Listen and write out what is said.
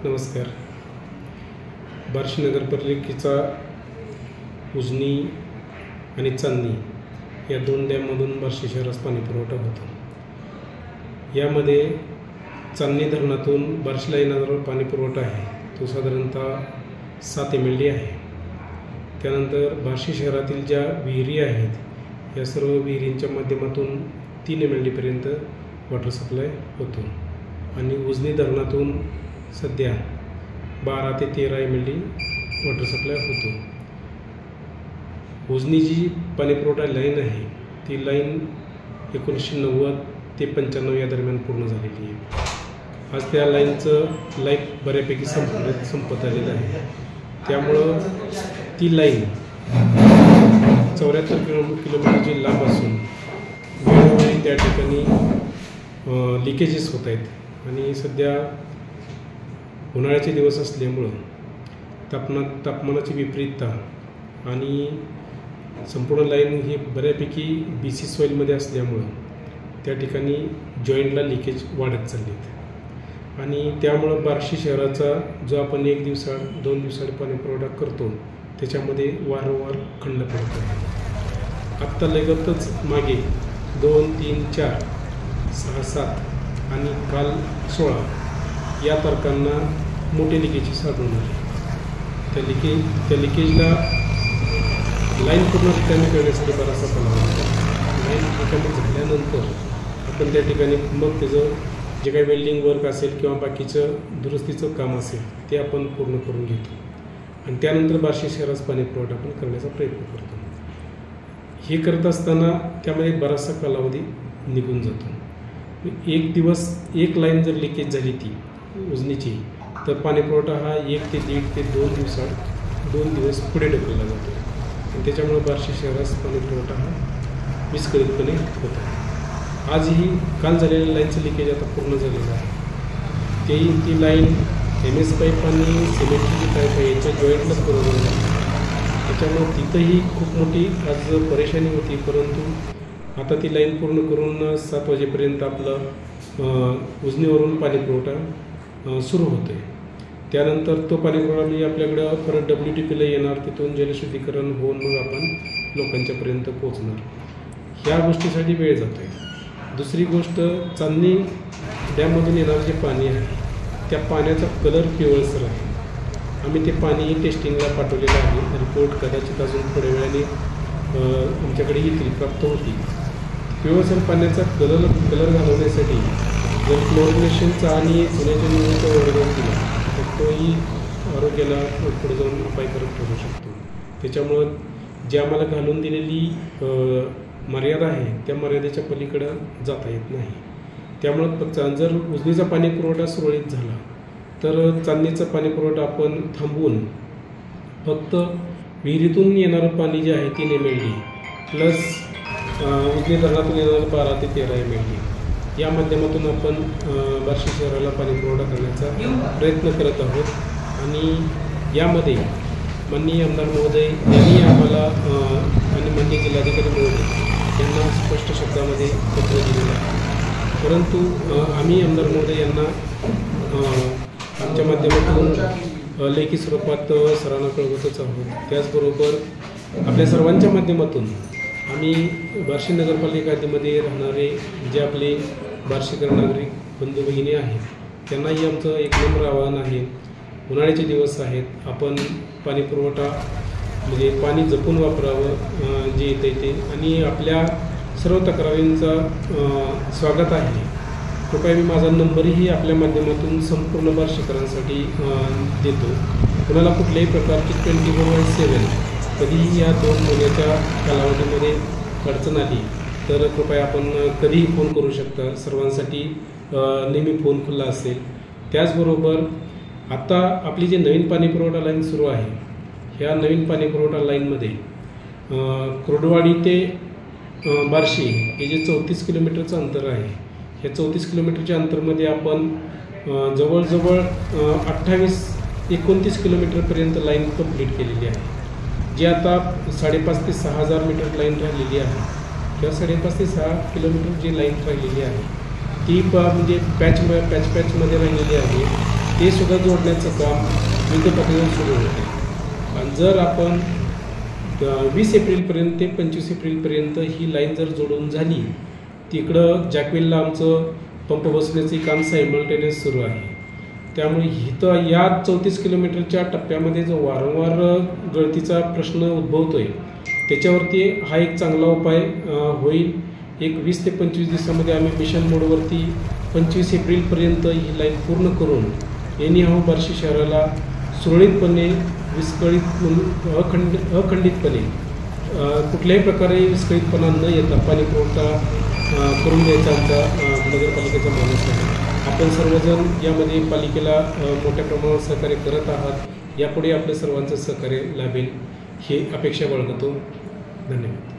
नमस्कार. बार्शी नगरपालिकेचा उजनी आणि चांदणी या दोन डॅममधून बार्शी शहरास पाणी पुरवठा होतो. यामध्ये चांदणी धरणातून बार्शीला येणारा पाणी पुरवठा आहे तो साधारणतः 7 MLD आहे. त्यानंतर बार्शी शहरातील ज्या विहिरी आहेत या सर्व विहिरींच्या माध्यमातून 3 MLD वॉटर सप्लाय होतो आणि उजनी धरणातून सध्या 12 ते 13 MLD वॉटर सप्लाय होतो. उजनी जी पाणी पुरवठा लाईन आहे ती लाईन 1990 ते 95 या दरम्यान पूर्ण झालेली आहे. आज त्या लाईनचं लाईफ बऱ्यापैकी संपत आलेलं आहे. त्यामुळं ती लाईन 74 किलोमीटरची लांब असून वेळोवेळी त्या ठिकाणी लिकेजेस होत आहेत आणि सध्या उन्हाळ्याचे दिवस असल्यामुळं तापमानाची विपरीतता आणि संपूर्ण लाईन ही बऱ्यापैकी BC सॉईलमध्ये असल्यामुळं त्या ठिकाणी जॉईंटला लिकेज वाढत चाललेत आणि त्यामुळं बार्शी शहराचा जो आपण 1 दिवसाआड 2 दिवसाआड पाणी पुरवठा करतो त्याच्यामध्ये वारंवार खंड पडत आहे. आत्ता लगतच मागे 2, 3, 4, 6, 7 आणि काल 16 या तारखांना मोठे लिकेजेस आढळून आले. त्या लिकेजला लाईन पूर्ण रिकामी करण्यासाठी बराचसा कालावधी लाईन रिकामी झाल्यानंतर आपण त्या ठिकाणी मग त्याचं जे काही वेल्डिंग वर्क असेल किंवा बाकीचं दुरुस्तीचं काम असेल ते आपण पूर्ण करून घेतो आणि त्यानंतर बार्शी शहरास पाणी पुरवठा आपण करण्याचा प्रयत्न करतो. हे करत असताना त्यामध्ये बराचसा कालावधी निघून जातो. एक दिवस एक लाईन जर लिकेज झाली ती उजनीची तर पाणी पुरवठा हा 1 ते 1.5 ते 2 दिवसात 2 दिवस पुढे ढकलला जातो आणि त्याच्यामुळे बार्शी शहरास पाणी पुरवठा हा विस्कळीतपणे होतो. आजही काल झालेल्या लाईनचं लिकेज आता पूर्ण झालेलं आहे. ती लाईन MS पाईप आणि सिमेंटची जी पाईप आहे याच्या जॉईंटलाच पुरवलेलं आहे. त्याच्यामुळे तिथंही खूप मोठी आज परेशानी होती, परंतु आता ती लाईन पूर्ण करून 7 वाजेपर्यंत आपलं उजनीवरून पाणी पुरवठा सुरू होतो आहे. त्यानंतर तो पाणी पुरवठा आपल्याकडं परत WTPला येणार, तिथून जलशुद्धीकरण होऊन मग आपण लोकांच्यापर्यंत पोहोचणार. ह्या गोष्टीसाठी वेळ जातो आहे. दुसरी गोष्ट, चांदणी डॅममधून येणारं जे पाणी आहे त्या पाण्याचा कलर पिवळसर आहे. आम्ही ते पाणी टेस्टिंगला पाठवलेलं आहे. रिपोर्ट कदाचित अजून थोड्या वेळाने आमच्याकडे येतील, प्राप्त होतील. पिवळसर पाण्याचा कलर घालवण्यासाठी जर क्लोरिनेशनचा आणि सोन्याच्या निवडीचा वरदान दिला तर तोही आरोग्याला पुढे जाऊन अपायकारक ठरू शकतो. त्याच्यामुळं जी आम्हाला घालून दिलेली मर्यादा आहे त्या मर्यादेच्या पलीकडं जाता येत नाही. त्यामुळं जर उजनीचा पाणी पुरवठा सुरळीत झाला तर चांदणीचा पाणी पुरवठा आपण थांबवून फक्त विहिरीतून येणारं पाणी जे आहे 3 MLD प्लस उजनी धरणातून येणारं 12 ते 13 MLD या माध्यमातून आपण बार्शी शहराला पाणी पुरवठा करण्याचा प्रयत्न करत आहोत. आणि यामध्ये माननीय आमदार महोदय यांनी आम्हाला आणि माननीय जिल्हाधिकारी महोदय यांना स्पष्ट शब्दामध्ये पत्र दिलेलं आहे. परंतु आम्ही आमदार महोदय यांना आमच्या माध्यमातून लेखी स्वरूपात सरांना कळवतच आहोत. त्याचबरोबर आपल्या सर्वांच्या माध्यमातून आम्ही बार्शी नगरपालिकामध्ये राहणारे जे आपले बार्शीकर नागरिक बंधू भगिनी आहेत त्यांनाही आमचं एक नम्र आवाहन आहे. उन्हाळ्याचे दिवस आहेत, आपण पाणी पुरवठा म्हणजे पाणी जपून वापरावं जे येते ते, आणि आपल्या सर्व तक्रारींचा स्वागत आहे. कृपया मी माझा नंबरही आपल्या माध्यमातून संपूर्ण बार्शीकरांसाठी देतो. कुणाला कुठल्याही प्रकारची 24/7 कधीही या 2 महिन्याच्या कालावधीमध्ये अडचण आली तर कृपया आपण कधीही फोन करू शकता. सर्वांसाठी नेहमी फोन खुला असेल. त्याचबरोबर आता आपली जी नवीन पाणी पुरवठा लाईन सुरू आहे ह्या नवीन पाणी पुरवठा लाईनमध्ये कुर्डवाडी ते बार्शी हे जे 34 किलोमीटरचं अंतर आहे ह्या 34 किलोमीटरच्या अंतरमध्ये आपण जवळजवळ 29 किलोमीटरपर्यंत लाईन कंप्लीट केलेली आहे. जी आता 5.5 ते 6,000 मीटर लाईन राहिलेली आहे किंवा 5.5 ते 6 किलोमीटर जी लाईन राहिलेली आहे ती म्हणजे पॅचमध्ये राहिलेली आहे. ते सुद्धा जोडण्याचं काम युद्धपातळीवर सुरू होते. आणि जर आपण 20 एप्रिलपर्यंत ते 25 एप्रिलपर्यंत ही लाईन जर जोडून झाली, तिकडं जॅकवेलला आमचं पंप बसण्याचे काम सायमल्टेनियस सुरू आहे. त्यामुळे इथं या 34 किलोमीटरच्या टप्प्यामध्ये जो वारंवार गळतीचा प्रश्न उद्भवतो आहे, त्याच्यावरती हा एक चांगला उपाय होईल. एक 20 ते 25 दिवसामध्ये आम्ही मिशन मोडवरती 25 एप्रिलपर्यंत ही लाईन पूर्ण करून एनिहाऊ बार्शी शहराला सुरळीतपणे अखंडितपणे कुठल्याही प्रकारे विस्कळीतपणा न येता पाणी पुरवठा करून द्यायचा आमचा नगरपालिकेचा माणूस आहे. आपण सर्वजण यामध्ये पालिकेला मोठ्या प्रमाणावर सहकार्य करत आहात. यापुढे आपल्या सर्वांचं सहकार्य लाभेल ही अपेक्षा बाळगतो. धन्यवाद.